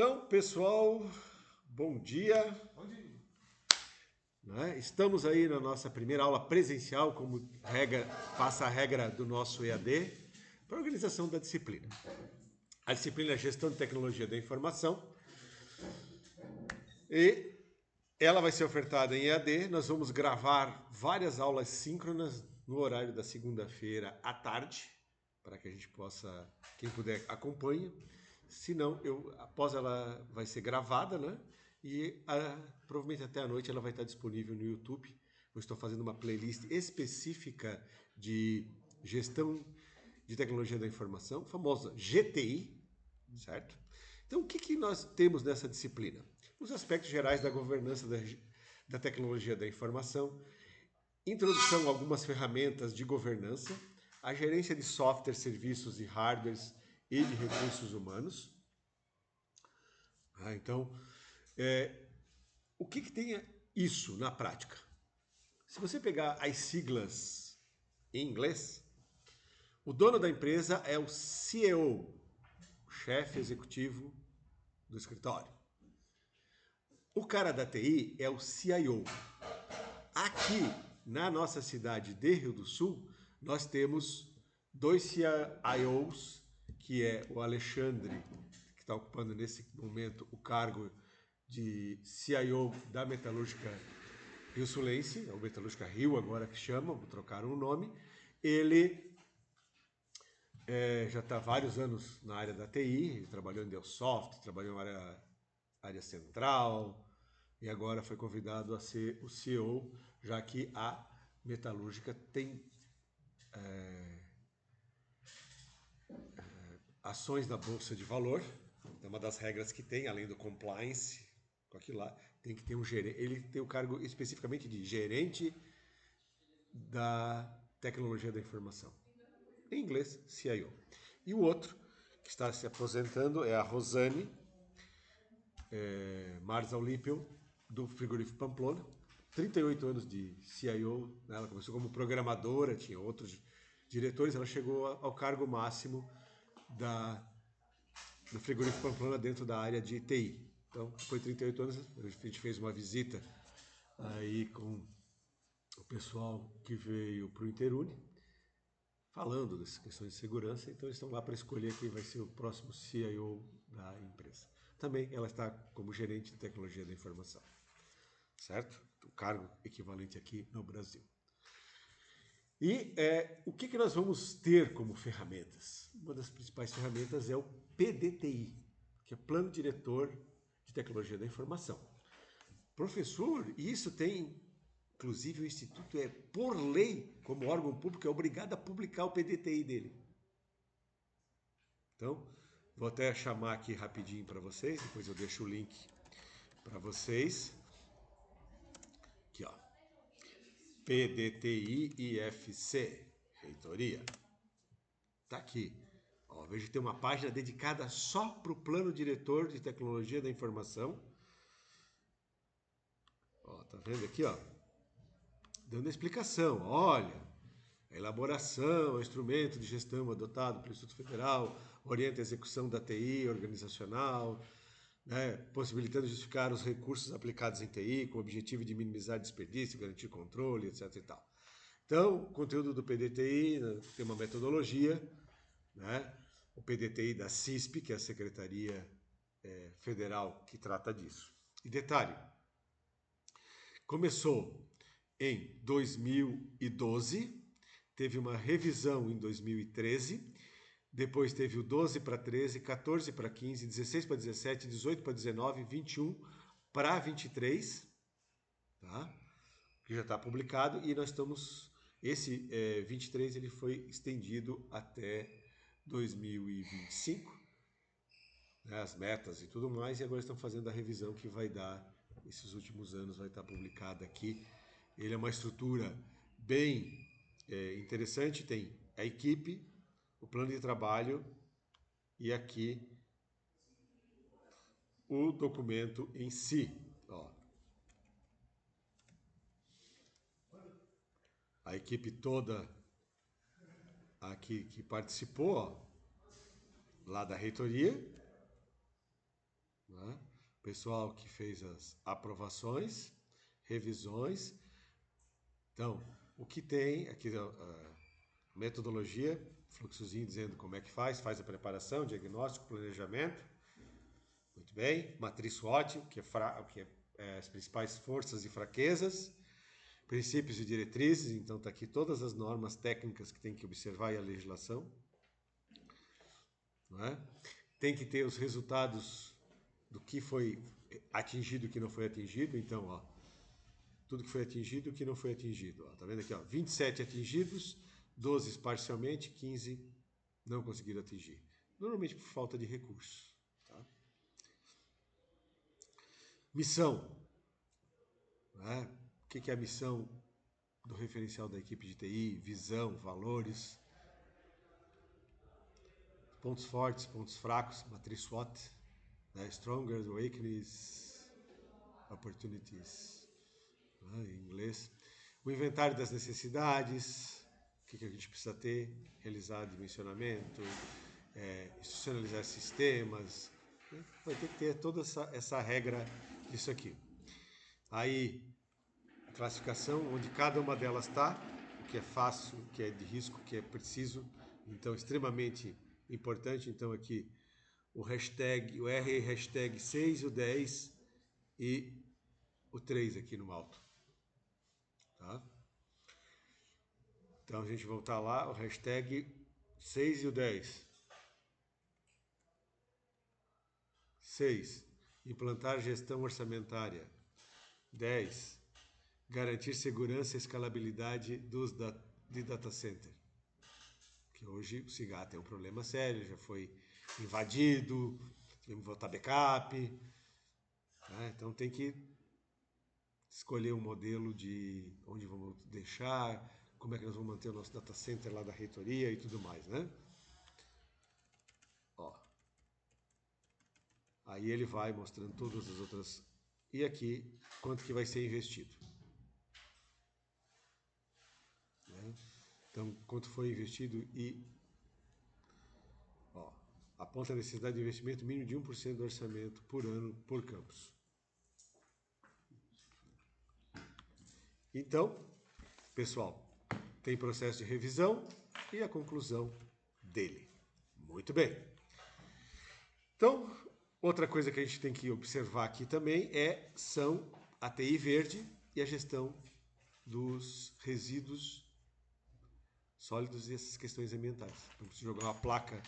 Então, pessoal, bom dia. Bom dia. Estamos aí na nossa primeira aula presencial, como regra, faça a regra do nosso EAD, para a organização da disciplina. A disciplina é Gestão de Tecnologia da Informação e ela vai ser ofertada em EAD. Nós vamos gravar várias aulas síncronas no horário da segunda-feira à tarde, para que a gente possa, quem puder, acompanhe. Se não, após ela vai ser gravada, né? E provavelmente até a noite ela vai estar disponível no YouTube. Eu estou fazendo uma playlist específica de gestão de tecnologia da informação, famosa GTI, certo? Então, o que nós temos nessa disciplina? Os aspectos gerais da governança da tecnologia da informação, introdução a algumas ferramentas de governança, a gerência de software, serviços e hardwares e de recursos humanos. Então, o que tem isso na prática? Se você pegar as siglas em inglês, o dono da empresa é o CEO, o chefe executivo do escritório. O cara da TI é o CIO. Aqui, na nossa cidade de Rio do Sul, nós temos dois CIOs, que é o Alexandre, que está ocupando nesse momento o cargo de CIO da Metalúrgica Rio Sulense, é o Metalúrgica Rio agora que chama, trocaram o nome. Ele já está há vários anos na área da TI, trabalhou em Delsoft, trabalhou na área central, e agora foi convidado a ser o CEO, já que a Metalúrgica tem ações na Bolsa de Valor. É uma das regras que tem, além do compliance, com aquilo lá, tem que ter um gerente. Ele tem o cargo especificamente de gerente da tecnologia da informação. Em inglês, CIO. E o outro, que está se aposentando, é a Rosane Marza Olímpio, do Frigorífico Pamplona. 38 anos de CIO, né? Ela começou como programadora, tinha outros diretores, ela chegou ao cargo máximo do Frigorífico Pamplona dentro da área de TI. Então, foi 38 anos, a gente fez uma visita aí com o pessoal que veio para o Interune, falando dessas questões de segurança, então eles estão lá para escolher quem vai ser o próximo CIO da empresa. Também ela está como gerente de tecnologia da informação, certo? O cargo equivalente aqui no Brasil. E o que nós vamos ter como ferramentas? Uma das principais ferramentas é o PDTI, que é Plano Diretor de Tecnologia da Informação. Professor, isso tem, inclusive o Instituto por lei, como órgão público, é obrigado a publicar o PDTI dele. Então, vou até chamar aqui rapidinho para vocês, depois eu deixo o link para vocês. Aqui, ó. PDTI IFC, reitoria. Tá aqui. Ó, veja que tem uma página dedicada só para o Plano Diretor de Tecnologia da Informação. Ó, tá vendo aqui, ó? Dando a explicação. Olha, a elaboração, o instrumento de gestão adotado pelo Instituto Federal orienta a execução da TI organizacional, né, possibilitando justificar os recursos aplicados em TI com o objetivo de minimizar desperdício, garantir controle, etc. e tal. Então, o conteúdo do PDTI, né, tem uma metodologia, né, o PDTI da CISP, que é a Secretaria Federal que trata disso. E detalhe, começou em 2012, teve uma revisão em 2013, depois teve o 12 para 13, 14 para 15, 16 para 17, 18 para 19, 21 para 23, tá? Que já está publicado, e nós estamos, esse 23 ele foi estendido até 2025, né, as metas e tudo mais, e agora estão fazendo a revisão que vai dar, esses últimos anos vai estar publicada aqui. Ele é uma estrutura bem interessante, tem a equipe, o plano de trabalho e aqui o documento em si. Ó. A equipe toda aqui que participou, ó, lá da reitoria, né? Pessoal que fez as aprovações, revisões. Então, o que tem aqui a metodologia, fluxozinho dizendo como é que faz a preparação, diagnóstico, planejamento. Muito bem. Matriz SWOT, que é as principais forças e fraquezas. Princípios e diretrizes, então está aqui todas as normas técnicas que tem que observar e a legislação. Não é? Tem que ter os resultados do que foi atingido e o que não foi atingido. Então, ó, tudo que foi atingido e o que não foi atingido. Ó, tá vendo aqui? Ó, 27 atingidos, 12 parcialmente, 15 não conseguiram atingir. Normalmente por falta de recursos. Tá? Missão. Né? O que é a missão do referencial da equipe de TI? Visão, valores, pontos fortes, pontos fracos, matriz SWOT, né? Stronger, Weaknesses, Opportunities, né? Em inglês. O inventário das necessidades, o que a gente precisa ter, realizar dimensionamento, institucionalizar sistemas, né? Vai ter que ter toda essa regra disso aqui. Aí, a classificação, onde cada uma delas está, o que é fácil, o que é de risco, o que é preciso, então extremamente importante. Então aqui o hashtag, o R hashtag 6, o 10 e o 3 aqui no alto. Tá? Então a gente voltar lá, o hashtag 6 e o 10. 6. Implantar gestão orçamentária. 10. Garantir segurança e escalabilidade de data center. Que hoje o Cigat tem um problema sério, já foi invadido, tivemos que voltar backup. Né? Então tem que escolher um modelo de onde vamos deixar, como é que nós vamos manter o nosso data center lá da reitoria e tudo mais, né? Ó. Aí ele vai mostrando todas as outras. E aqui, quanto que vai ser investido. Né? Então, quanto foi investido e ó, aponta a necessidade de investimento mínimo de 1% do orçamento por ano por campus. Então, pessoal, tem processo de revisão e a conclusão dele. Muito bem. Então, outra coisa que a gente tem que observar aqui também são a TI verde e a gestão dos resíduos sólidos e essas questões ambientais. Então, se jogar uma placa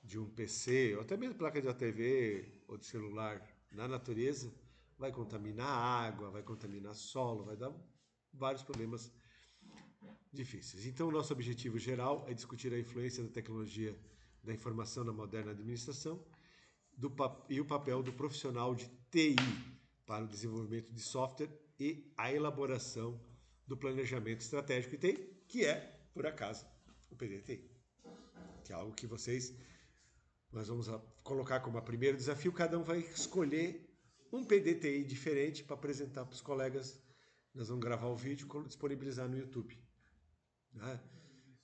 de um PC, ou até mesmo placa de uma TV ou de celular na natureza, vai contaminar a água, vai contaminar solo, vai dar vários problemas difíceis. Então, o nosso objetivo geral é discutir a influência da tecnologia da informação na moderna administração e o papel do profissional de TI para o desenvolvimento de software e a elaboração do planejamento estratégico de TI, que é, por acaso, o PDTI. Que é algo que nós vamos colocar como primeiro desafio, cada um vai escolher um PDTI diferente para apresentar para os colegas. Nós vamos gravar o vídeo e disponibilizar no YouTube. Né?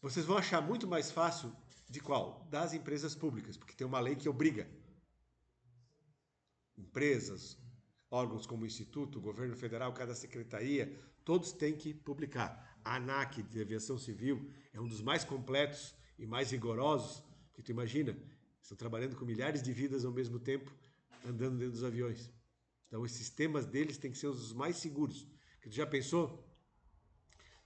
Vocês vão achar muito mais fácil de qual? Das empresas públicas, porque tem uma lei que obriga empresas, órgãos como o Instituto, o Governo Federal, cada secretaria, todos têm que publicar. A ANAC, de Aviação Civil, é um dos mais completos e mais rigorosos, porque tu imagina, estão trabalhando com milhares de vidas ao mesmo tempo, andando dentro dos aviões. Então, os sistemas deles têm que ser os mais seguros. Tu já pensou?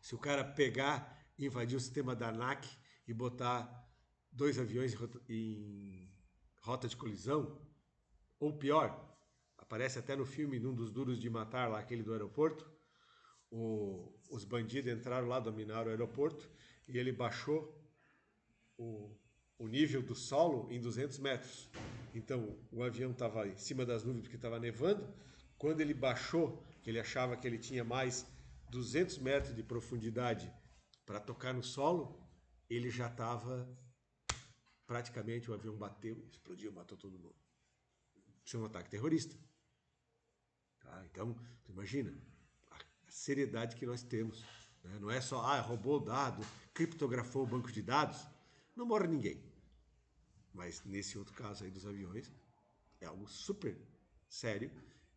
Se o cara pegar e invadir o sistema da ANAC e botar 2 aviões em rota de colisão, ou pior, aparece até no filme, num dos Duros de Matar, lá aquele do aeroporto, os bandidos entraram lá, dominaram o aeroporto, e ele baixou o nível do solo em 200 metros. Então, o avião estava em cima das nuvens porque estava nevando. Quando ele baixou, que ele achava que ele tinha mais 200 metros de profundidade para tocar no solo, ele já estava praticamente, o avião bateu, explodiu, matou todo mundo. Isso é um ataque terrorista. Tá? Então, tu imagina a seriedade que nós temos. Né? Não é só, roubou dado, criptografou o banco de dados, não morre ninguém. Mas nesse outro caso aí dos aviões, é algo super sério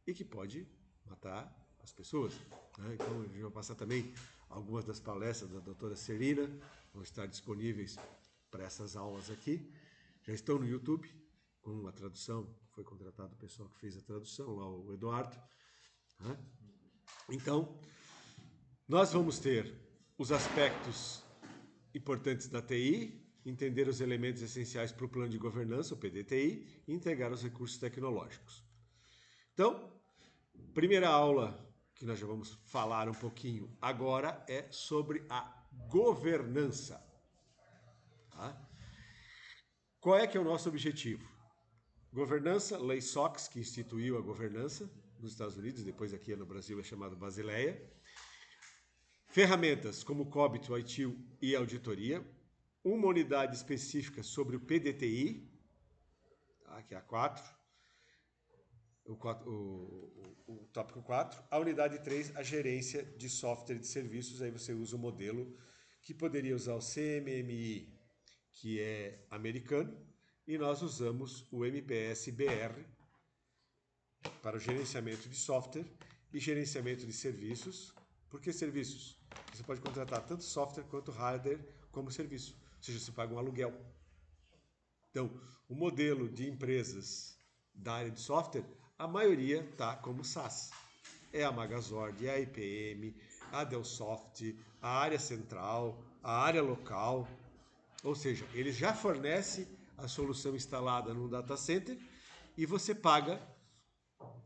e que pode matar as pessoas, né? Então, a gente vai passar também algumas das palestras da doutora Serina, vão estar disponíveis para essas aulas aqui. Já estão no YouTube, com a tradução, foi contratado o pessoal que fez a tradução, lá o Eduardo, né? Então, nós vamos ter os aspectos importantes da TI, entender os elementos essenciais para o plano de governança, o PDTI, e integrar os recursos tecnológicos. Então, primeira aula que nós já vamos falar um pouquinho agora é sobre a governança. Tá? Qual é que é o nosso objetivo? Governança, Lei SOX, que instituiu a governança nos Estados Unidos, depois aqui no Brasil é chamado Basileia. Ferramentas como COBIT, o ITIL e auditoria. Uma unidade específica sobre o PDTI, tá? Que é a 4. O tópico 4. A unidade 3, a gerência de software de serviços. Aí você usa o modelo que poderia usar o CMMI, que é americano, e nós usamos o MPS-BR para o gerenciamento de software e gerenciamento de serviços. Por que serviços? Você pode contratar tanto software quanto hardware como serviço, ou seja, você paga um aluguel. Então, o modelo de empresas da área de software, a maioria está como SaaS. É a Magazord, é a IPM, a Delsoft, a área central, a área local. Ou seja, ele já fornece a solução instalada no data center e você paga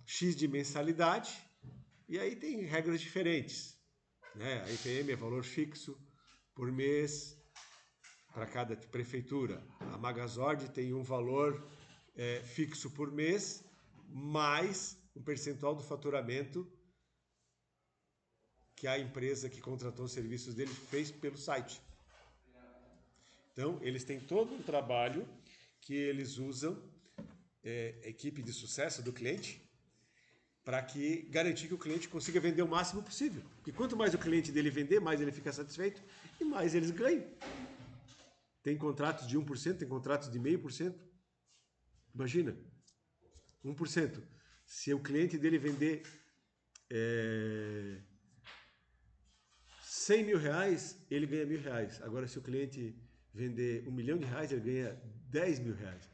X de mensalidade, e aí tem regras diferentes, né? A IPM é valor fixo por mês para cada prefeitura. A Magazord tem um valor fixo por mês, mais um percentual do faturamento que a empresa que contratou os serviços dele fez pelo site. Então, eles têm todo um trabalho que eles usam, equipe de sucesso do cliente, para que garantir que o cliente consiga vender o máximo possível. Porque quanto mais o cliente dele vender, mais ele fica satisfeito e mais eles ganham. Tem contratos de 1%, tem contratos de 0,5%. Imagina, 1%. Se o cliente dele vender 100 mil reais, ele ganha R$1.000. Agora, se o cliente vender R$1 milhão, ele ganha 10 mil reais.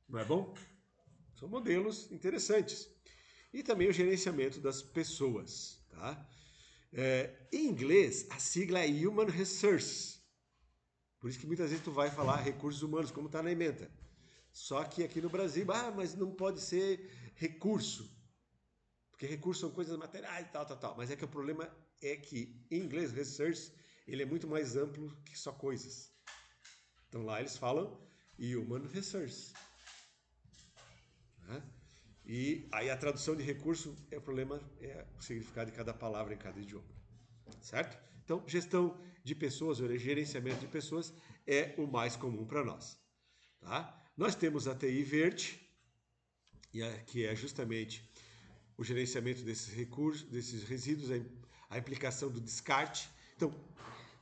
Não é bom? São modelos interessantes. E também o gerenciamento das pessoas. Tá? Em inglês, a sigla é Human Resources. Por isso que muitas vezes tu vai falar recursos humanos, como está na ementa. Só que aqui no Brasil, mas não pode ser recurso. Porque recursos são coisas materiais e tal. Mas é que o problema é que, em inglês, research, ele é muito mais amplo que só coisas. Então lá eles falam Human Resource. Né? E aí a tradução de recurso, o problema é o significado de cada palavra em cada idioma. Certo? Então, gestão de pessoas, ou gerenciamento de pessoas, é o mais comum para nós. Tá? Nós temos a TI Verde, que é justamente o gerenciamento desses recursos, desses resíduos, a implicação do descarte. Então,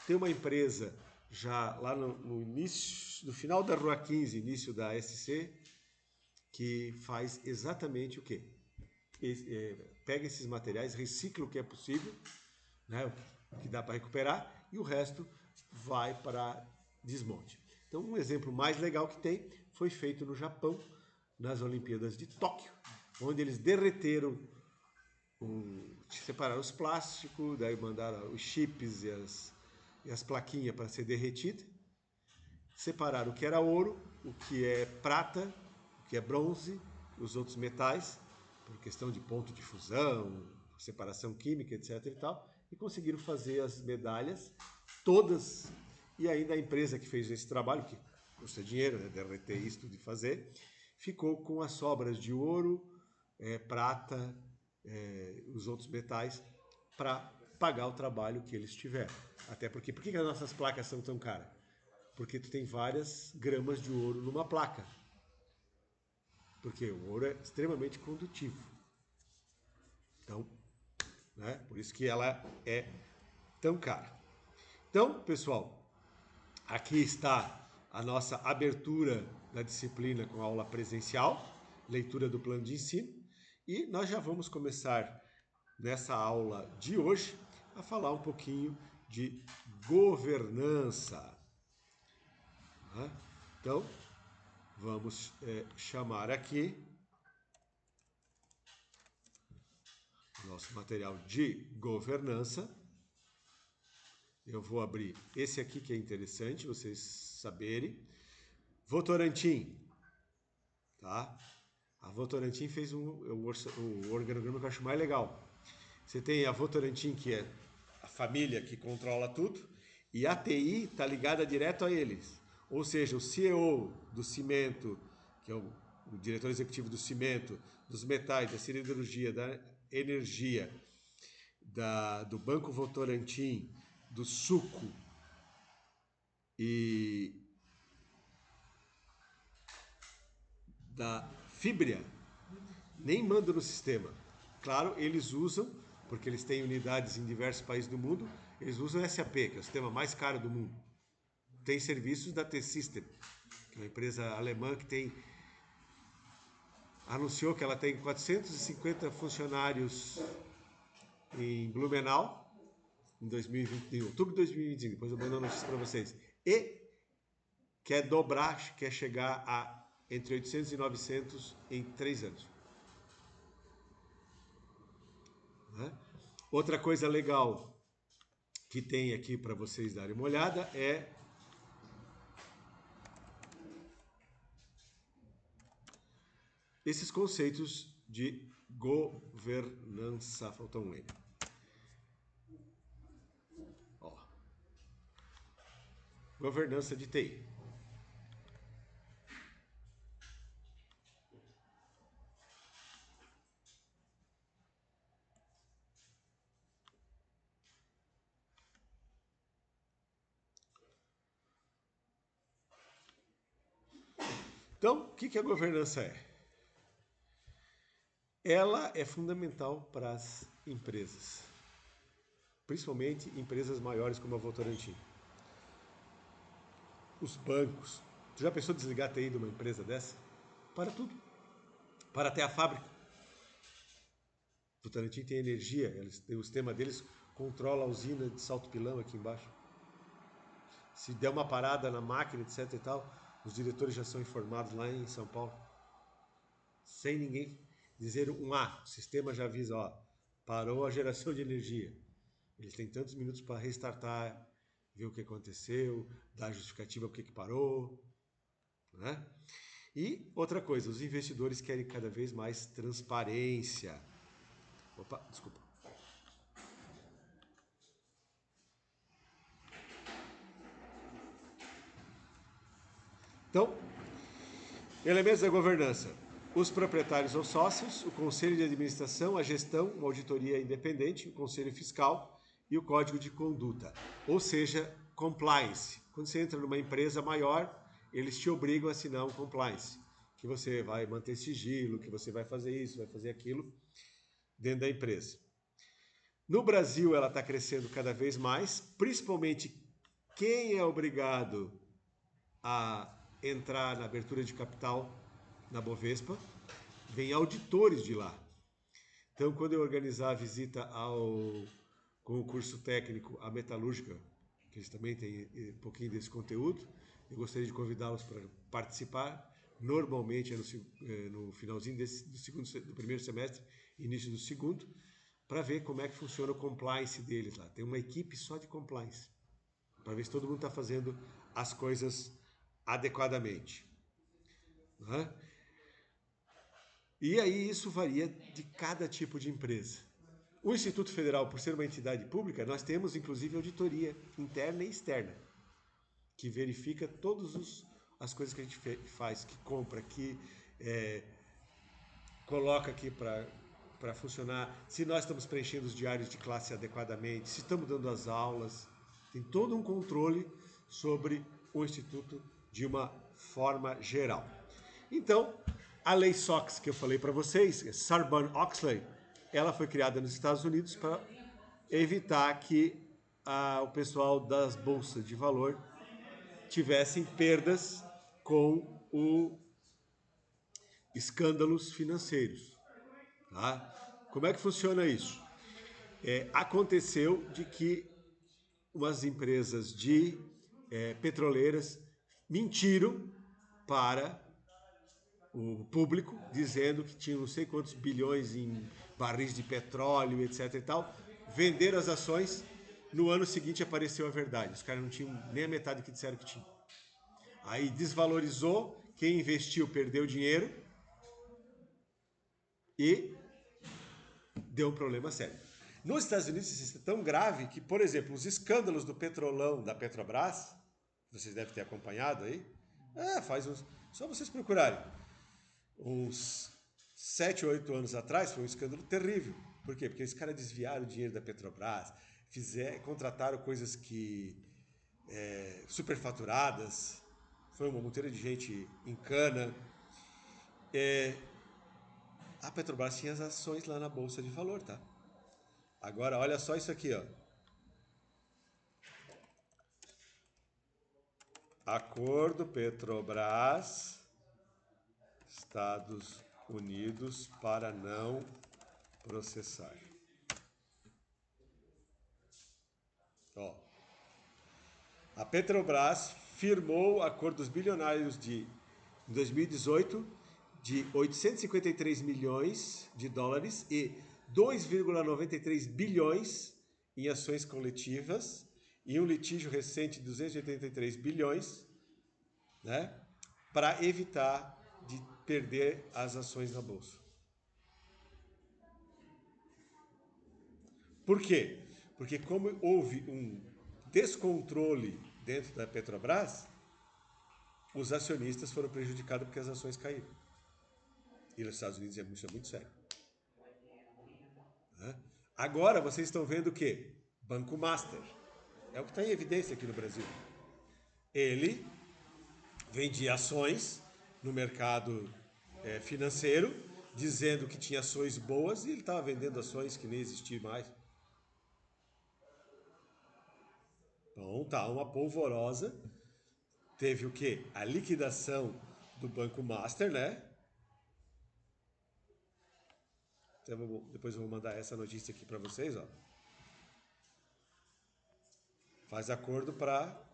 tem uma empresa já lá no início, no final da Rua 15, início da SC, que faz exatamente o quê? Pega esses materiais, recicla o que é possível, né, o que dá para recuperar, e o resto vai para desmonte. Então, um exemplo mais legal que tem foi feito no Japão, nas Olimpíadas de Tóquio, onde eles derreteram, separaram os plásticos, daí mandaram os chips e as plaquinhas para ser derretida, separaram o que era ouro, o que é prata, o que é bronze, os outros metais, por questão de ponto de fusão, separação química, etc. e tal, e conseguiram fazer as medalhas todas, e ainda a empresa que fez esse trabalho, que custa dinheiro, né, derreter isso tudo e fazer, ficou com as sobras de ouro, prata, os outros metais, para pagar o trabalho que eles tiveram. Até porque, por que as nossas placas são tão caras? Porque tu tem várias gramas de ouro numa placa. Porque o ouro é extremamente condutivo. Então, né, por isso que ela é tão cara. Então, pessoal, aqui está a nossa abertura da disciplina com aula presencial, leitura do plano de ensino, e nós já vamos começar nessa aula de hoje a falar um pouquinho de governança. Então, vamos chamar aqui o nosso material de governança. Eu vou abrir esse aqui que é interessante vocês saberem. Votorantim, tá? A Votorantim fez o organograma que eu acho mais legal. Você tem a Votorantim, que é a família que controla tudo, e a TI está ligada direto a eles. Ou seja, o CEO do cimento, que é o diretor executivo do cimento, dos metais, da siderurgia, da energia, do Banco Votorantim, do suco e da Fibria, nem manda no sistema. Claro, eles usam, porque eles têm unidades em diversos países do mundo, eles usam o SAP, que é o sistema mais caro do mundo. Tem serviços da T-System, que é uma empresa alemã que anunciou que ela tem 450 funcionários em Blumenau, em outubro de 2025, depois eu mando a notícia para vocês. E quer dobrar, quer chegar a entre 800 e 900 em 3 anos. Outra coisa legal que tem aqui para vocês darem uma olhada é esses conceitos de governança. Faltou um N. Ó. Governança de TI. Então, o que a governança é? Ela é fundamental para as empresas, principalmente empresas maiores como a Votorantim. Os bancos. Tu já pensou em desligar a TI de uma empresa dessa? Para tudo. Para até a fábrica. Votorantim tem energia, o sistema deles controla a usina de Salto Pilão aqui embaixo. Se der uma parada na máquina, etc e tal, os diretores já são informados lá em São Paulo. Sem ninguém dizer o sistema já avisa, ó, parou a geração de energia. Eles têm tantos minutos para restartar, ver o que aconteceu, dar justificativa por que parou, né? E outra coisa, os investidores querem cada vez mais transparência. Opa, desculpa. Então, elementos da governança. Os proprietários ou sócios, o conselho de administração, a gestão, uma auditoria independente, o conselho fiscal e o código de conduta. Ou seja, compliance. Quando você entra numa empresa maior, eles te obrigam a assinar um compliance. Que você vai manter sigilo, que você vai fazer isso, vai fazer aquilo dentro da empresa. No Brasil, ela está crescendo cada vez mais, principalmente quem é obrigado a entrar na abertura de capital na Bovespa, vem auditores de lá. Então, quando eu organizar a visita com o curso técnico à metalúrgica, que eles também têm um pouquinho desse conteúdo, eu gostaria de convidá-los para participar. Normalmente é no finalzinho do primeiro semestre, início do segundo, para ver como é que funciona o compliance deles lá. Tem uma equipe só de compliance, para ver se todo mundo está fazendo as coisas adequadamente. Né? E aí isso varia de cada tipo de empresa. O Instituto Federal, por ser uma entidade pública, nós temos inclusive auditoria interna e externa, que verifica todas as coisas que a gente faz, que compra, que coloca aqui para funcionar, se nós estamos preenchendo os diários de classe adequadamente, se estamos dando as aulas. Tem todo um controle sobre o Instituto de uma forma geral. Então, a lei SOX que eu falei para vocês, Sarbanes-Oxley, ela foi criada nos Estados Unidos para evitar que o pessoal das bolsas de valor tivessem perdas com o escândalos financeiros. Tá? Como é que funciona isso? Aconteceu de que umas empresas de petroleiras mentiram para o público, dizendo que tinham não sei quantos bilhões em barris de petróleo, etc e tal, venderam as ações, no ano seguinte apareceu a verdade, os caras não tinham nem a metade do que disseram que tinham. Aí desvalorizou, quem investiu perdeu dinheiro e deu um problema sério. Nos Estados Unidos isso é tão grave que, por exemplo, os escândalos do petrolão da Petrobras, vocês devem ter acompanhado aí, só vocês procurarem. Uns 7 ou 8 anos atrás foi um escândalo terrível. Por quê? Porque os caras desviaram o dinheiro da Petrobras, contrataram coisas que superfaturadas, foi uma monteira de gente em cana. A Petrobras tinha as ações lá na Bolsa de Valor, tá? Agora, olha só isso aqui, ó. Acordo Petrobras, Estados Unidos para não processar. Ó, a Petrobras firmou acordos bilionários em 2018 de 853 milhões de dólares e 2,93 bilhões em ações coletivas e um litígio recente de 283 bilhões, né, para evitar de perder as ações na bolsa. Por quê? Porque como houve um descontrole dentro da Petrobras, os acionistas foram prejudicados porque as ações caíram. E nos Estados Unidos isso é muito sério. Agora vocês estão vendo o quê? Banco Master. É o que está em evidência aqui no Brasil. Ele vendia ações no mercado financeiro, dizendo que tinha ações boas e ele estava vendendo ações que nem existiam mais. Então tá uma polvorosa. Teve o quê? A liquidação do Banco Master, né? Depois eu vou mandar essa notícia aqui para vocês, ó. Faz acordo para...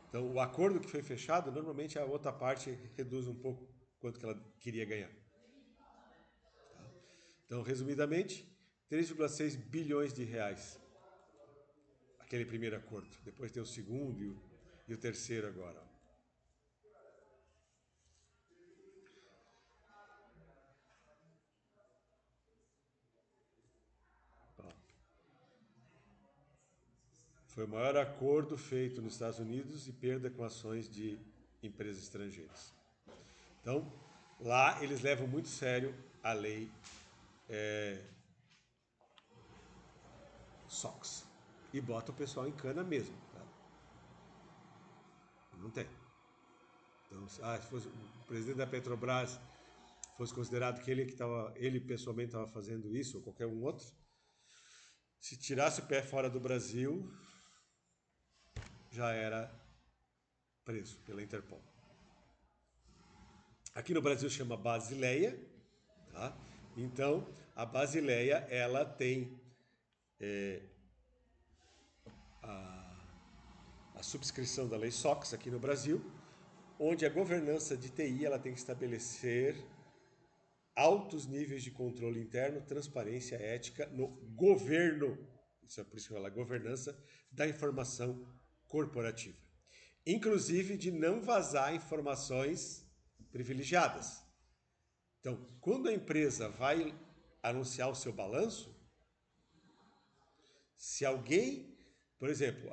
Então, o acordo que foi fechado, normalmente a outra parte reduz um pouco quanto que ela queria ganhar. Então, resumidamente, 3,6 bilhões de reais. Aquele primeiro acordo. Depois tem o segundo e o terceiro agora. Foi o maior acordo feito nos Estados Unidos e perda com ações de empresas estrangeiras. Então, lá eles levam muito sério a lei SOX e bota o pessoal em cana mesmo. Tá? Não tem. Então, se fosse o presidente da Petrobras fosse considerado que ele pessoalmente estava fazendo isso, ou qualquer um outro, se tirasse o pé fora do Brasil, já era preso pela Interpol. Aqui no Brasil chama Basileia, tá? Então, a Basileia, ela tem a subscrição da lei SOX aqui no Brasil, onde a governança de TI ela tem que estabelecer altos níveis de controle interno, transparência, ética no governo. Isso é por isso que fala governança da informação corporativa. Inclusive de não vazar informações privilegiadas. Então, quando a empresa vai anunciar o seu balanço, se alguém, por exemplo,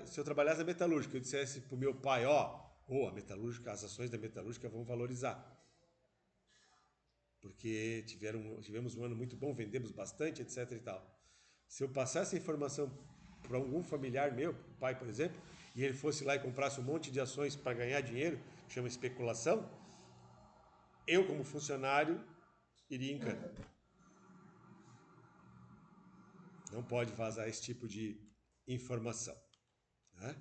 se eu trabalhasse na metalúrgica, eu dissesse para o meu pai, a metalúrgica, as ações da metalúrgica vão valorizar. Porque tivemos um ano muito bom, vendemos bastante, etc e tal. Se eu passasse a informação para algum familiar meu, pai, por exemplo, e ele fosse lá e comprasse um monte de ações para ganhar dinheiro, que chama especulação, eu, como funcionário, iria em cana. Não pode vazar esse tipo de informação. Né?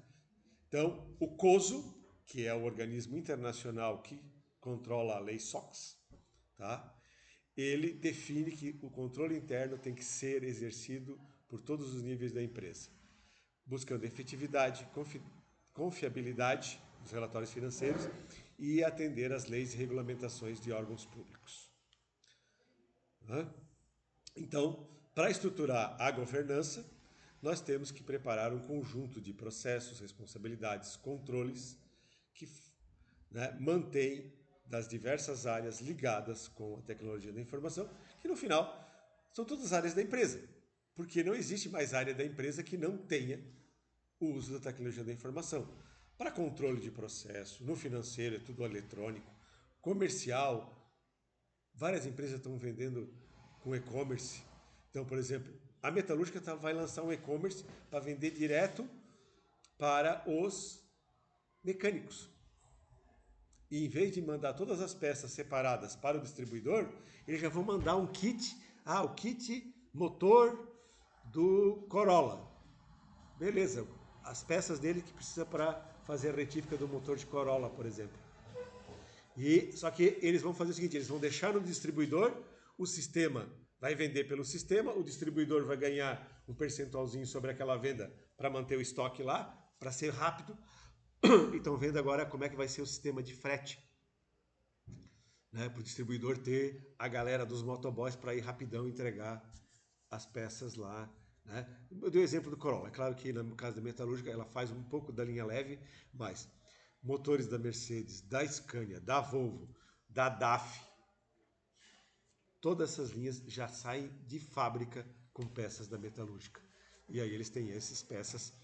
Então, o COSO, que é o organismo internacional que controla a lei SOX, tá? Ele define que o controle interno tem que ser exercido por todos os níveis da empresa, buscando efetividade, confiabilidade dos relatórios financeiros e atender às leis e regulamentações de órgãos públicos. Então, para estruturar a governança, nós temos que preparar um conjunto de processos, responsabilidades, controles que mantém das diversas áreas ligadas com a tecnologia da informação, que no final são todas áreas da empresa, porque não existe mais área da empresa que não tenha o uso da tecnologia da informação. Para controle de processo, no financeiro é tudo eletrônico, comercial, várias empresas estão vendendo com e-commerce. Então, por exemplo, a Metalúrgica vai lançar um e-commerce para vender direto para os mecânicos. E em vez de mandar todas as peças separadas para o distribuidor, eles já vão mandar um kit, o kit motor do Corolla. Beleza, as peças dele que precisa para fazer a retífica do motor de Corolla, por exemplo. Só que eles vão fazer o seguinte, eles vão deixar no distribuidor, o sistema vai vender pelo sistema, o distribuidor vai ganhar um percentualzinho sobre aquela venda para manter o estoque lá, para ser rápido. E estão vendo agora como é que vai ser o sistema de frete, né, para o distribuidor ter a galera dos motoboys para ir rapidão entregar as peças lá. Né? Eu dei o exemplo do Corolla. É claro que no caso da Metalúrgica ela faz um pouco da linha leve, mas motores da Mercedes, da Scania, da Volvo, da DAF, todas essas linhas já saem de fábrica com peças da Metalúrgica. E aí eles têm essas peças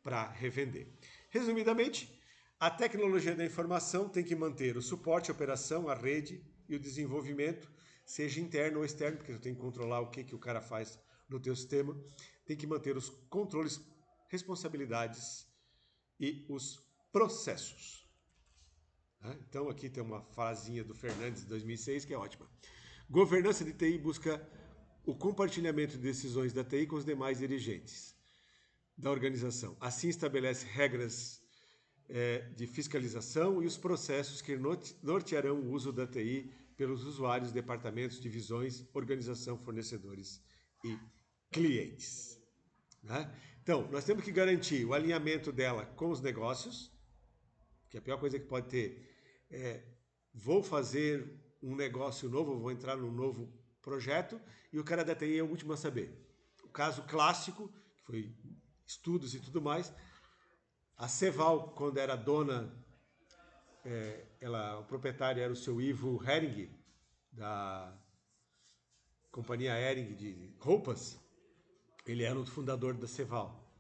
para revender. Resumidamente, a tecnologia da informação tem que manter o suporte, a operação, a rede e o desenvolvimento, seja interno ou externo, porque tu tem que controlar o que o cara faz no teu sistema, tem que manter os controles, responsabilidades e os processos. Então aqui tem uma frasinha do Fernandes de 2006 que é ótima. Governança de TI busca o compartilhamento de decisões da TI com os demais dirigentes da organização. Assim estabelece regras de fiscalização e os processos que nortearão o uso da TI pelos usuários, departamentos, divisões, organização, fornecedores e clientes. Né? Então, nós temos que garantir o alinhamento dela com os negócios, que a pior coisa que pode ter é vou fazer um negócio novo, vou entrar num novo projeto e o cara da TI é o último a saber. O caso clássico, que foi estudos e tudo mais, a Ceval, quando era dona, o proprietário era o seu Ivo Hering, da companhia Hering de roupas, ele era o fundador da Ceval.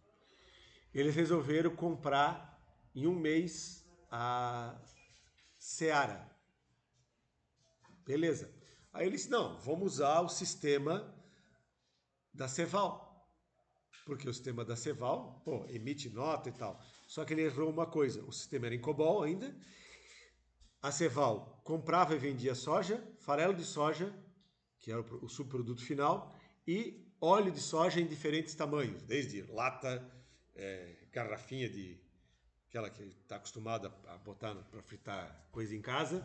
Eles resolveram comprar em um mês a Seara. Beleza. Aí ele disse, não, vamos usar o sistema da Ceval. Porque o sistema da Ceval, emite nota e tal. Só que ele errou uma coisa, o sistema era em COBOL ainda. A Ceval comprava e vendia soja, farelo de soja, que era o subproduto final, e óleo de soja em diferentes tamanhos, desde lata, garrafinha de aquela que está acostumada a botar para fritar coisa em casa,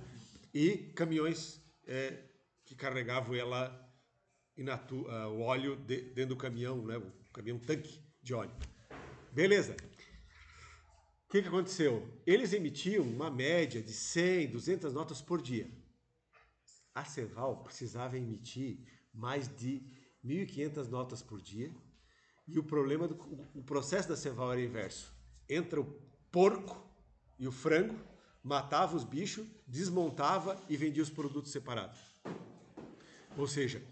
e caminhões que carregavam ela o óleo dentro do caminhão, né? O caminhão tanque de óleo. Beleza. O que aconteceu? Eles emitiam uma média de 100, 200 notas por dia. A Ceval precisava emitir mais de 1.500 notas por dia. E o problema o processo da Ceval era inverso. Entra o porco e o frango, matava os bichos, desmontava e vendia os produtos separados. Ou seja,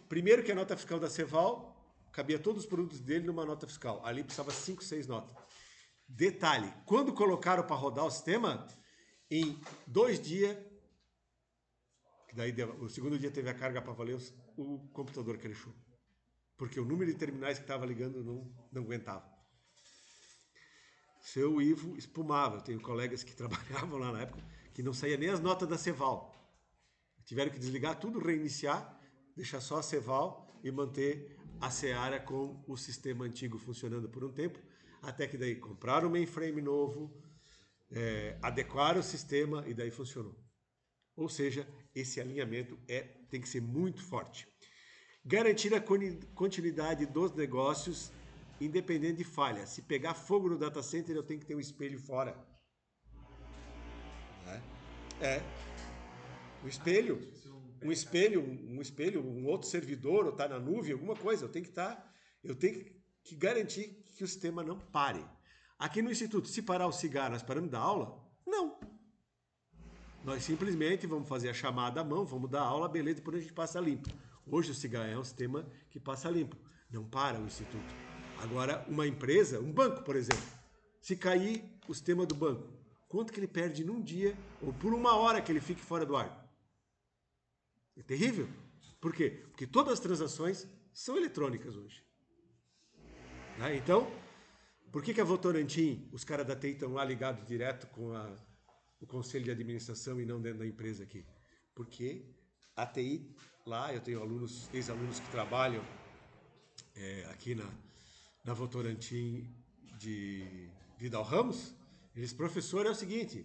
primeiro que a nota fiscal da Ceval cabia todos os produtos dele numa nota fiscal. Ali precisava 5, 6 notas. Detalhe, quando colocaram para rodar o sistema, em 2 dias, daí o segundo dia teve a carga para valer, o computador crashou. Porque o número de terminais que estava ligando não aguentava. Seu Ivo espumava. Eu tenho colegas que trabalhavam lá na época que não saía nem as notas da Ceval. Tiveram que desligar tudo, reiniciar, deixar só a Ceval e manter a Seara com o sistema antigo funcionando por um tempo, até que daí compraram um mainframe novo, adequaram o sistema e daí funcionou. Ou seja, esse alinhamento tem que ser muito forte. Garantir a continuidade dos negócios independente de falha. Se pegar fogo no data center, eu tenho que ter um espelho fora. Um espelho, um outro servidor, ou tá na nuvem, alguma coisa, eu tenho que garantir que o sistema não pare. Aqui no Instituto, se parar o cigarro, nós paramos da aula? Não. Nós simplesmente vamos fazer a chamada à mão, vamos dar aula, beleza, depois a gente passa limpo. Hoje o cigarro é um sistema que passa limpo, não para o Instituto. Agora, uma empresa, um banco, por exemplo, se cair o sistema do banco, quanto que ele perde num dia, ou por uma hora que ele fique fora do ar? É terrível. Por quê? Porque todas as transações são eletrônicas hoje. Então, por que a Votorantim, os caras da TI estão lá ligados direto com o conselho de administração e não dentro da empresa aqui? Porque a TI, lá eu tenho ex-alunos que trabalham aqui na Votorantim de Vidal Ramos. Eles, professor, é o seguinte,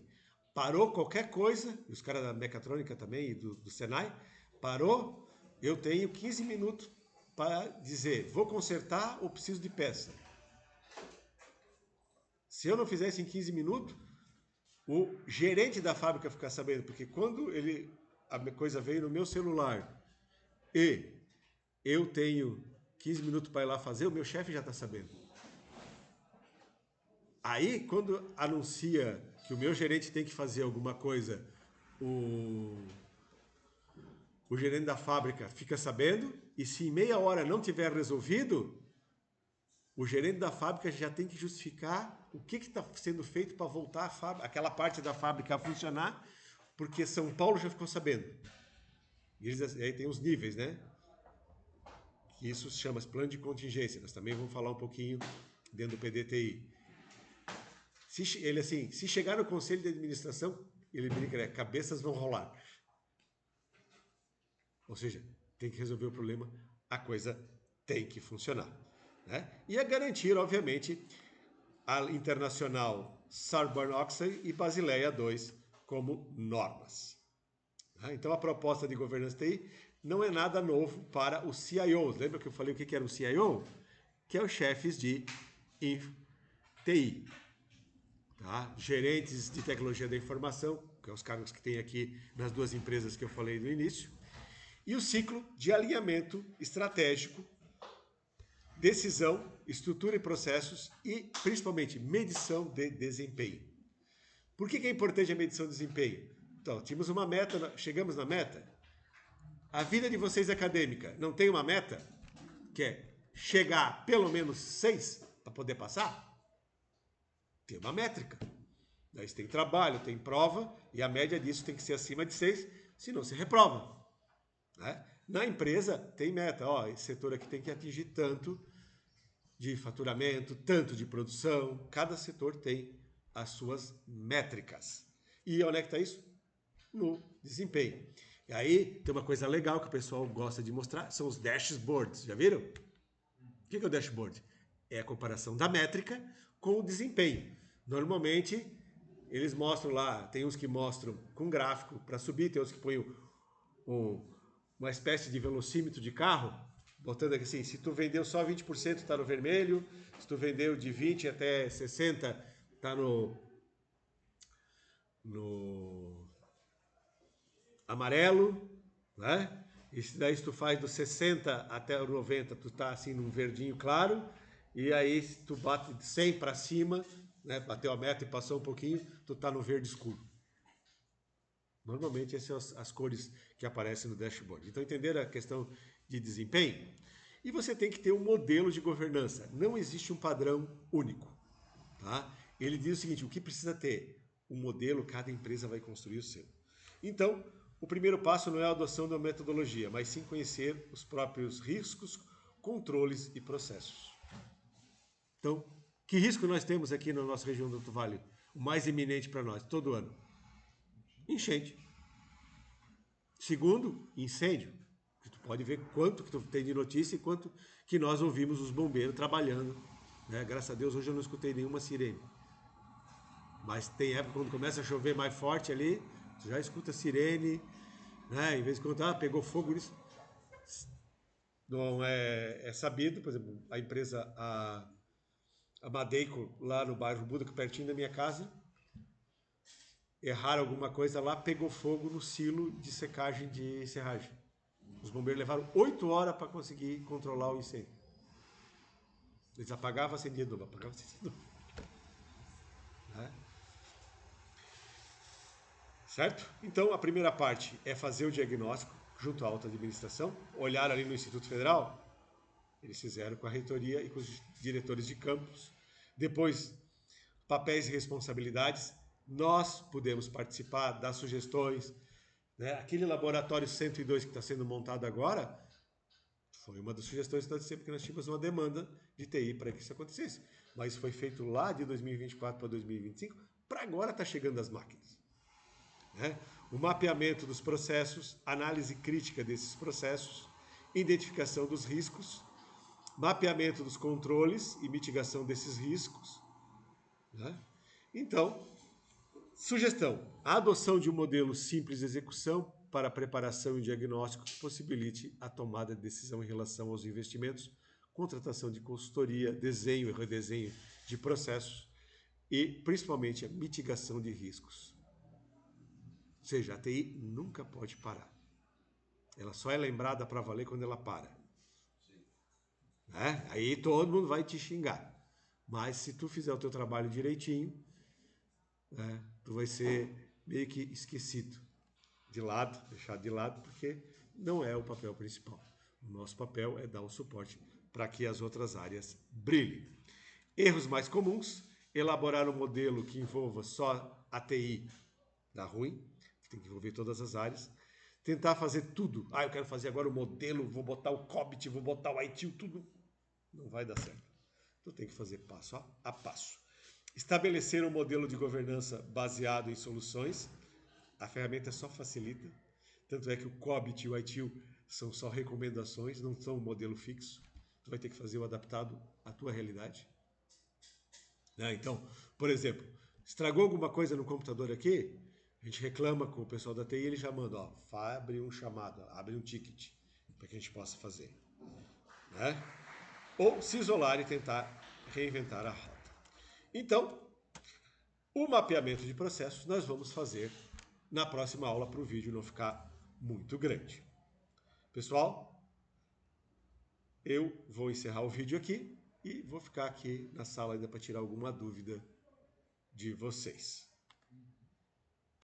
parou qualquer coisa, e os caras da mecatrônica também e do Senai, parou, eu tenho 15 minutos para dizer, vou consertar ou preciso de peça. Se eu não fizer isso em 15 minutos, o gerente da fábrica fica sabendo, porque quando a coisa veio no meu celular e eu tenho 15 minutos para ir lá fazer, o meu chefe já está sabendo. Aí, quando anuncia que o meu gerente tem que fazer alguma coisa, o gerente da fábrica fica sabendo, e se em meia hora não tiver resolvido, o gerente da fábrica já tem que justificar o que está sendo feito para voltar aquela parte da fábrica a funcionar, porque São Paulo já ficou sabendo. E aí tem os níveis, né? Que isso se chama plano de contingência. Nós também vamos falar um pouquinho dentro do PDTI. Se chegar no conselho de administração, ele brinca, cabeças vão rolar. Ou seja, tem que resolver o problema, a coisa tem que funcionar. Né? E a garantir, obviamente, a internacional Sarbanes-Oxley e Basileia II como normas. Então, a proposta de governança TI não é nada novo para os CIOs. Lembra que eu falei o que era o CIO? Que é os chefes de TI. Tá? Gerentes de tecnologia da informação, que é os cargos que tem aqui nas duas empresas que eu falei no início. E o ciclo de alinhamento estratégico, decisão, estrutura e processos e, principalmente, medição de desempenho. Por que é importante a medição de desempenho? Então, tínhamos uma meta, chegamos na meta. A vida de vocês acadêmica não tem uma meta? Que é chegar pelo menos 6 para poder passar? Tem uma métrica. Daí você tem trabalho, tem prova, e a média disso tem que ser acima de 6, senão se reprova. Né? Na empresa tem meta, esse setor aqui tem que atingir tanto de faturamento, tanto de produção, cada setor tem as suas métricas. E onde é que está isso? No desempenho. E aí tem uma coisa legal que o pessoal gosta de mostrar, são os dashboards, já viram? O que é o dashboard? É a comparação da métrica com o desempenho. Normalmente, eles mostram lá, tem uns que mostram com gráfico para subir, tem uns que põem uma espécie de velocímetro de carro, botando aqui assim, se tu vendeu só 20% está no vermelho, se tu vendeu de 20 até 60 está no amarelo, né? E daí se tu faz do 60 até o 90, tu tá assim num verdinho claro, e aí se tu bate de 100 para cima, né, bateu a meta e passou um pouquinho, tu tá no verde escuro. Normalmente essas são as cores que aparecem no dashboard. Então entenderam a questão de desempenho? E você tem que ter um modelo de governança. Não existe um padrão único. Tá? Ele diz o seguinte, o que precisa ter? Um modelo, cada empresa vai construir o seu. Então, o primeiro passo não é a adoção da metodologia, mas sim conhecer os próprios riscos, controles e processos. Então, que risco nós temos aqui na nossa região do Alto Vale? O mais iminente para nós, todo ano? Enchente. Segundo, incêndio. Tu pode ver quanto que tu tem de notícia e quanto que nós ouvimos os bombeiros trabalhando né? Graças a Deus hoje eu não escutei nenhuma sirene. Mas tem época quando começa a chover mais forte ali, tu já escuta sirene, né? Em vez de contar, pegou fogo nisso. Não é sabido, por exemplo, a empresa, a Madeico, lá no bairro Buda, que é pertinho da minha casa, erraram alguma coisa lá, pegou fogo no silo de secagem de serragem. Os bombeiros levaram 8 horas para conseguir controlar o incêndio. Eles apagavam, acendiam de novo, apagavam, acendiam de novo. Né? Certo? Então, a primeira parte é fazer o diagnóstico junto à alta administração, olhar ali no Instituto Federal, eles fizeram com a reitoria e com os diretores de campus. Depois, papéis e responsabilidades, nós podemos participar, dar sugestões. Né? Aquele laboratório 102 que está sendo montado agora, foi uma das sugestões que nós dissemos, porque nós tínhamos uma demanda de TI para que isso acontecesse. Mas foi feito lá de 2024 para 2025, para agora está chegando as máquinas. Né? O mapeamento dos processos, análise crítica desses processos, identificação dos riscos, mapeamento dos controles e mitigação desses riscos. Né? Então, sugestão: a adoção de um modelo simples de execução para preparação e diagnóstico que possibilite a tomada de decisão em relação aos investimentos, contratação de consultoria, desenho e redesenho de processos e, principalmente, a mitigação de riscos. Ou seja, a TI nunca pode parar. Ela só é lembrada para valer quando ela para. Né? Aí todo mundo vai te xingar. Mas se tu fizer o teu trabalho direitinho, né, tu vai ser meio que esquecido, de lado, deixado de lado, porque não é o papel principal. O nosso papel é dar o suporte para que as outras áreas brilhem. Erros mais comuns: elaborar um modelo que envolva só a TI dá ruim, tem que envolver todas as áreas. Tentar fazer tudo. Eu quero fazer agora o modelo, vou botar o COBIT, vou botar o ITIL, tudo. Não vai dar certo. Tu tem que fazer passo a passo. Estabelecer um modelo de governança baseado em soluções. A ferramenta só facilita. Tanto é que o COBIT e o ITIL são só recomendações, não são um modelo fixo. Tu vai ter que fazer o adaptado à tua realidade. Então, por exemplo, estragou alguma coisa no computador aqui, a gente reclama com o pessoal da TI, ele já manda, abre um chamado, abre um ticket para que a gente possa fazer. Né? Ou se isolar e tentar reinventar a rota. Então, o mapeamento de processos nós vamos fazer na próxima aula para o vídeo não ficar muito grande. Pessoal, eu vou encerrar o vídeo aqui e vou ficar aqui na sala ainda para tirar alguma dúvida de vocês.